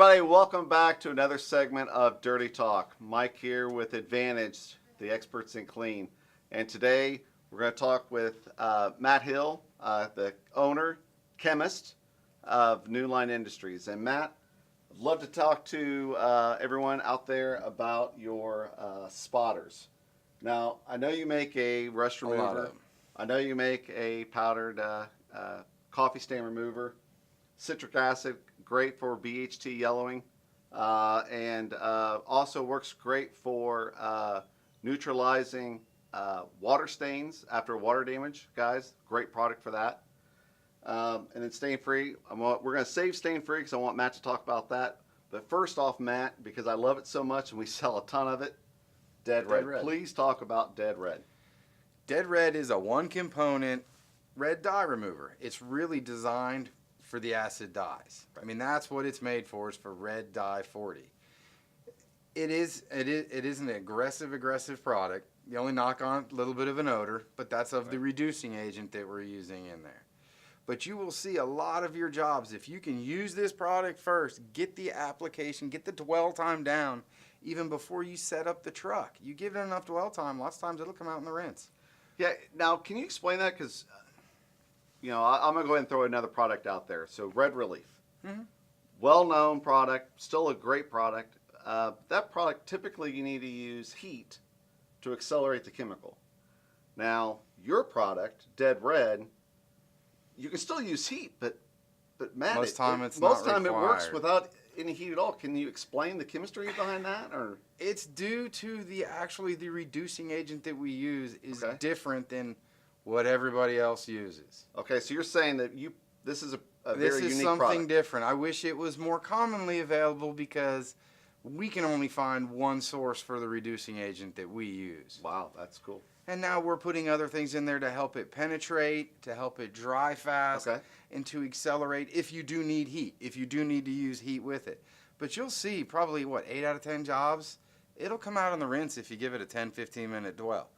everybody, welcome back to another segment of Dirty Talk. Mike here with Advantage, the experts in clean. And today we're going to talk with Matt Hill, the owner, chemist of New Line Industries. And Matt, I'd love to talk to everyone out there about your spotters. Now, I know you make a rust remover. I know you make a powdered coffee stain remover. Citric acid, great for BHT yellowing, and also works great for neutralizing water stains after water damage, guys. Great product for that. And then stain free. We're going to save stain free because I want Matt to talk about that. But first off, Matt, because I love it so much and we sell a ton of it, Dead Red. Please talk about Dead Red. Dead Red is a one-component red dye remover. It's really designed for the acid dyes. I mean, that's what it's made for, is for red dye 40. It is an aggressive product. The only knock on it, a little bit of an odor, but that's of the reducing agent that we're using in there. But you will see a lot of your jobs, if you can use this product first, get the application, get the dwell time down, even before you set up the truck. You give it enough dwell time, lots of times it'll come out in the rinse. Yeah, now can you explain that? Because you know, I'm going to go ahead and throw another product out there. So Red Relief. Mm-hmm. Well-known product, still a great product. That product, typically you need to use heat to accelerate the chemical. Now, your product, Dead Red, you can still use heat, but Matt, most time it works without any heat at all. Can you explain the chemistry behind that? Or it's due to the reducing agent that we use is different than what everybody else uses. Okay, so you're saying that this is a very unique product. This is something different. I wish it was more commonly available because we can only find one source for the reducing agent that we use. Wow, that's cool. And now we're putting other things in there to help it penetrate, to help it dry fast, and to accelerate if you do need heat, if you do need to use heat with it. But you'll see probably, 8 out of 10 jobs, it'll come out on the rinse if you give it a 10, 15-minute dwell.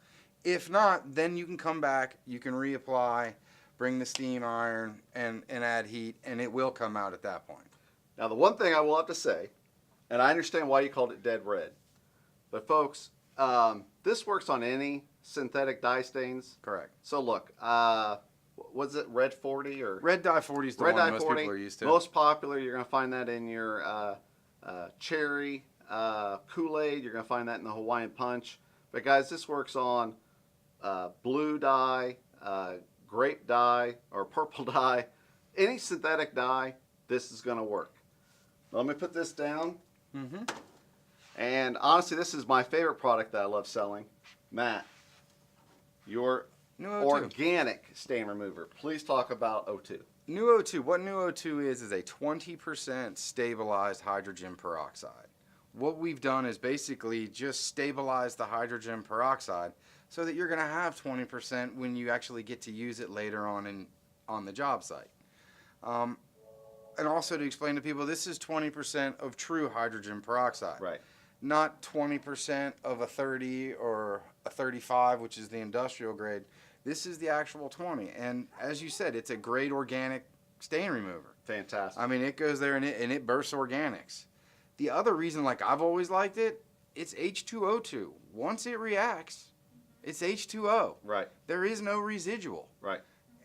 If not, then you can come back, you can reapply, bring the steam iron, and add heat, and it will come out at that point. Now, the one thing I will have to say, and I understand why you called it Dead Red, but folks, this works on any synthetic dye stains. Correct. So look, was it Red 40 or? Red dye 40 is the one most people are used to. Most popular, you're going to find that in your cherry, Kool-Aid, you're going to find that in the Hawaiian Punch. But guys, this works on blue dye, grape dye, or purple dye, any synthetic dye, this is going to work. Let me put this down. Mm-hmm. And honestly, this is my favorite product that I love selling. Matt, your organic stain remover. Please talk about O2. New O2. What New O2 is a 20% stabilized hydrogen peroxide. What we've done is basically just stabilize the hydrogen peroxide so that you're going to have 20% when you actually get to use it later on the job site. And also to explain to people, this is 20% of true hydrogen peroxide. Right. Not 20% of a 30 or a 35, which is the industrial grade. This is the actual 20. And as you said, it's a great organic stain remover. Fantastic. I mean, it goes there and it bursts organics. The other reason, like I've always liked it, it's H2O2. Once it reacts, it's H2O. Right. There is no residual. Right.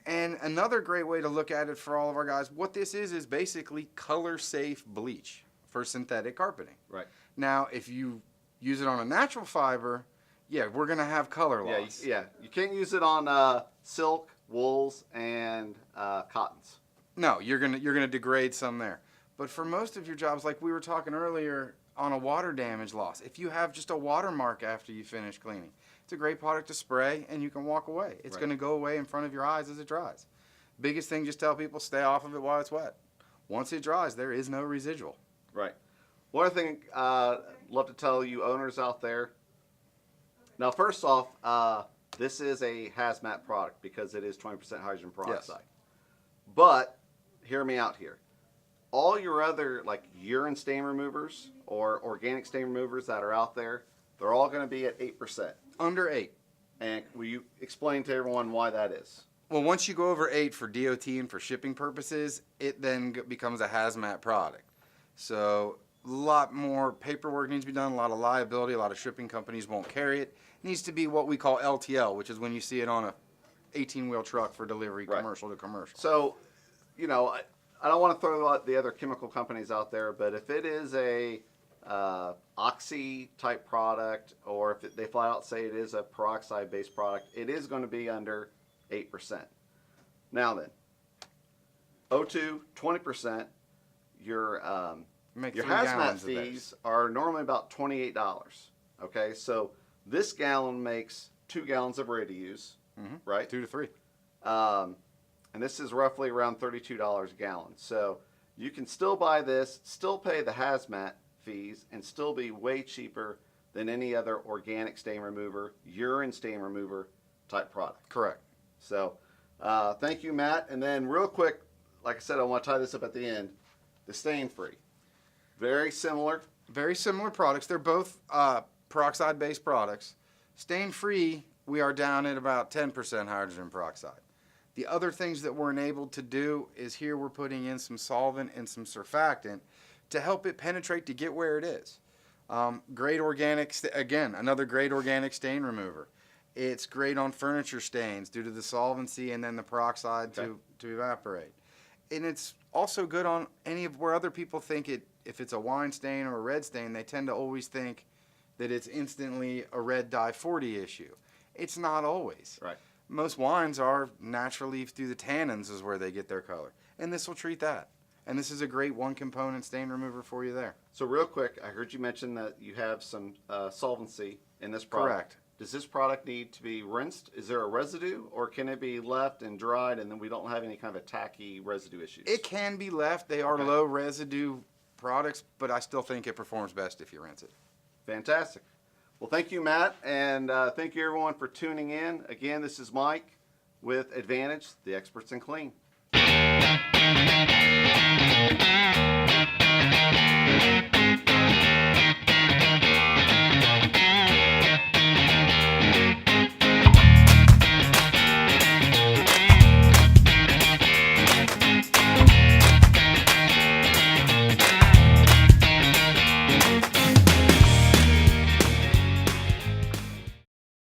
And another great way to look at it for all of our guys, what this is basically color-safe bleach for synthetic carpeting. Right. Now, if you use it on a natural fiber, yeah, we're going to have color loss. Yeah. You can't use it on silk, wools, and cottons. No, you're gonna degrade some there. But for most of your jobs, like we were talking earlier, on a water damage loss, if you have just a watermark after you finish cleaning, it's a great product to spray and you can walk away. It's going to go away in front of your eyes as it dries. Biggest thing, just tell people stay off of it while it's wet. Once it dries, there is no residual. Right. One other thing I'd love to tell you owners out there. Now, first off, this is a hazmat product because it is 20% hydrogen peroxide. Yes. But hear me out here. All your other like urine stain removers or organic stain removers that are out there, they're all going to be at 8%. Under 8. And will you explain to everyone why that is? Well, once you go over 8 for DOT and for shipping purposes, it then becomes a hazmat product. So a lot more paperwork needs to be done, a lot of liability, a lot of shipping companies won't carry it. It needs to be what we call LTL, which is when you see it on a 18-wheel truck for delivery, Right. commercial to commercial. So, you know, I don't want to throw out the other chemical companies out there, but if it is a oxy type product, or if they flat out say it is a peroxide based product, it is going to be under 8%. Now then, O2, 20%. Your Make your 3 hazmat gallons of theirs. fees are normally about $28. Okay, so this gallon makes 2 gallons of ready to use, right? 2 to 3. And this is roughly around $32 a gallon. So you can still buy this, still pay the hazmat fees, and still be way cheaper than any other organic stain remover, urine stain remover type product. Correct. So thank you, Matt. And then real quick, like I said, I want to tie this up at the end. The stain free. Very similar. Very similar products. They're both peroxide-based products. Stain-free, we are down at about 10% hydrogen peroxide. The other things that we're enabled to do is here we're putting in some solvent and some surfactant to help it penetrate to get where it is. Great organic, again, another great organic stain remover. It's great on furniture stains due to the solvency and then the peroxide to evaporate. And it's also good on any of where other people think it, if it's a wine stain or a red stain, they tend to always think that it's instantly a red dye 40 issue. It's not always. Right. Most wines are naturally through the tannins is where they get their color. And this will treat that. And this is a great one component stain remover for you there. So real quick, I heard you mention that you have some solvency in this product. Correct. Does this product need to be rinsed? Is there a residue, or can it be left and dried and then we don't have any kind of tacky residue issues? It can be left. They are Okay. low residue products, but I still think it performs best if you rinse it. Fantastic. Well, thank you, Matt, and thank you everyone for tuning in. Again, this is Mike with Advantage, the experts in clean.